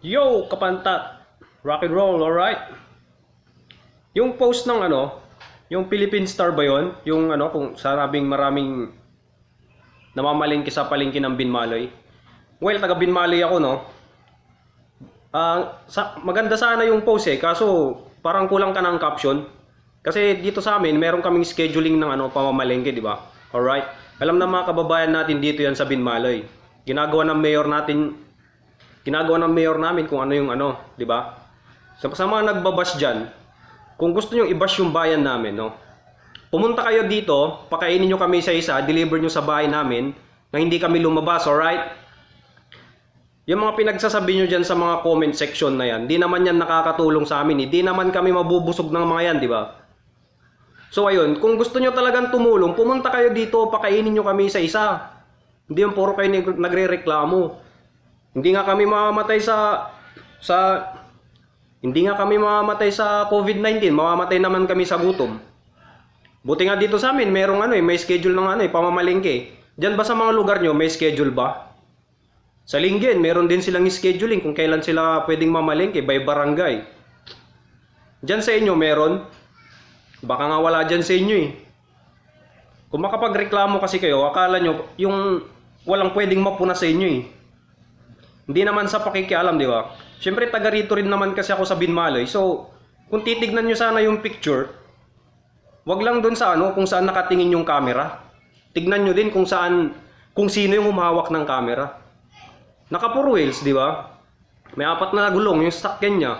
Yo, kapantat! Rock and roll, alright? Yung post ng yung Philippine Star ba yun? Yung kung sarabing maraming namamalingki sa palengke ng Binmaloy. Well, taga Binmaloy ako, no? Maganda sana yung post kaso parang kulang ka ng caption. Kasi dito sa amin, meron kaming scheduling ng pamamalengke, di ba? Alright? Alam na mga kababayan natin dito yan sa Binmaloy. Ginagawa ng mayor namin kung ano yung di ba? Sa mga nagbabash diyan, kung gusto niyo i-bash yung bayan namin, no? Pumunta kayo dito, pakainin niyo kami isa-isa, deliver niyo sa bahay namin na hindi kami lumabas, alright? Yung mga pinagsasabi niyo diyan sa mga comment section na yan, di naman yan nakakatulong sa amin, hindi naman kami mabubusog ng mga yan, di ba? So ayun, kung gusto niyo talagang tumulong, pumunta kayo dito, pakainin niyo kami isa-isa. Hindi yung puro kayo nagrereklamo. Hindi nga kami mamamatay hindi nga kami mamamatay sa COVID-19, mamamatay naman kami sa gutom. Buti nga dito sa amin, merong may schedule ng pamamalengke. Diyan ba sa mga lugar nyo, may schedule ba? Sa Linggen, meron din silang scheduling kung kailan sila pwedeng mamalengke by barangay. Diyan sa inyo meron? Baka nga wala diyan sa inyo eh. Kung makapagreklamo kasi kayo, akala nyo yung walang pwedeng mapuna sa inyo eh. Hindi naman sa pakikialam, di ba? Siyempre, taga rito rin naman kasi ako sa Binmaloy. So, kung titignan nyo sana yung picture, wag lang doon sa kung saan nakatingin yung camera. Tignan nyo din kung sino yung humawak ng camera. Naka-four wheels, di ba? May 4 na gulong, yung sakyan niya.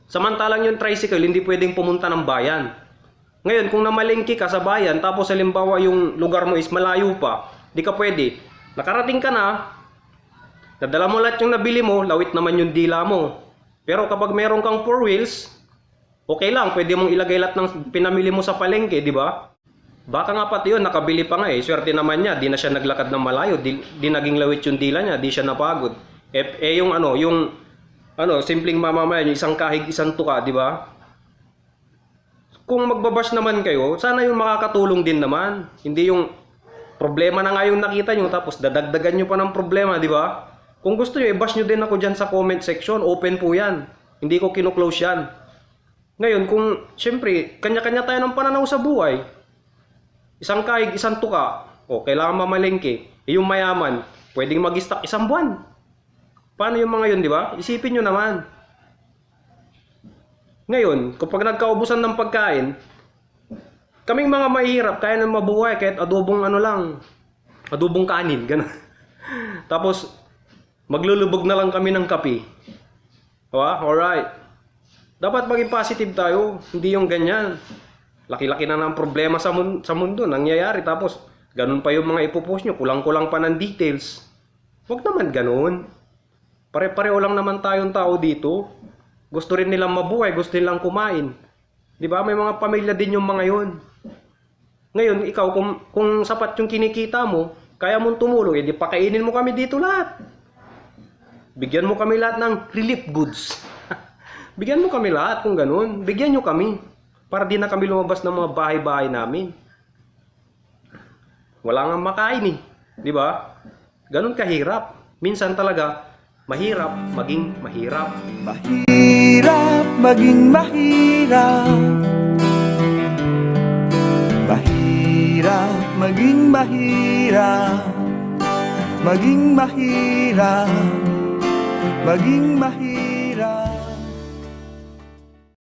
Samantalang yung tricycle, hindi pwedeng pumunta ng bayan. Ngayon, kung namalengke ka sa bayan, tapos halimbawa yung lugar mo is malayo pa, di ka pwede. Nakarating ka na, nadala mo lahat yung nabili mo, lawit naman yung dila mo. Pero kapag meron kang 4 wheels, okay lang, pwede mong ilagay lahat ng pinamili mo sa palengke, di ba? Baka nga pati yun, nakabili pa nga swerte naman niya, di na siya naglakad ng malayo, di naging lawit yung dila niya, di siya napagod. Yung simpleng mamamayan, yung isang kahig, isang tuka, di ba? Kung magbabash naman kayo, sana yung makakatulong din naman. Hindi yung problema na nga yung nakita nyo, tapos dadagdagan nyo pa ng problema, di ba? Kung gusto nyo, i-bash nyo din ako dyan sa comment section. Open po yan. Hindi ko kino-close yan. Ngayon, siyempre, kanya-kanya tayo ng pananaw sa buhay. Isang kahig, isang tuka. Kailangan mamalengke. Yung mayaman, pwedeng mag-stock 1 buwan. Paano yung mga yun, di ba? Isipin nyo naman. Ngayon, kapag nagkaubusan ng pagkain, kaming mga mahihirap, kaya na mabuhay kahit adobong adobong kanin, gano'n. Tapos, maglulubog na lang kami ng kape. Diba? Alright. Dapat maging positive tayo. Hindi yung ganyan. Laki-laki na ng problema sa mundo nangyayari. Tapos, ganun pa yung mga ipopost nyo. Kulang-kulang pa ng details. Huwag naman ganun. Pare-pareho lang naman tayong tao dito. Gusto rin nilang mabuhay. Gusto nilang kumain. Diba? May mga pamilya din yung mga yun. Ngayon, ikaw, kung sapat yung kinikita mo, kaya mong tumulong, di pakainin mo kami dito lahat. Bigyan mo kami lahat ng relief goods. Bigyan mo kami lahat kung ganun. Bigyan nyo kami. Para di na kami lumabas ng mga bahay-bahay namin. Wala nga makain di ba? Ganun kahirap. Minsan talaga, mahirap maging mahirap. Mahirap maging mahirap. Mahirap maging mahirap. Maging mahirap. Maging mahirap.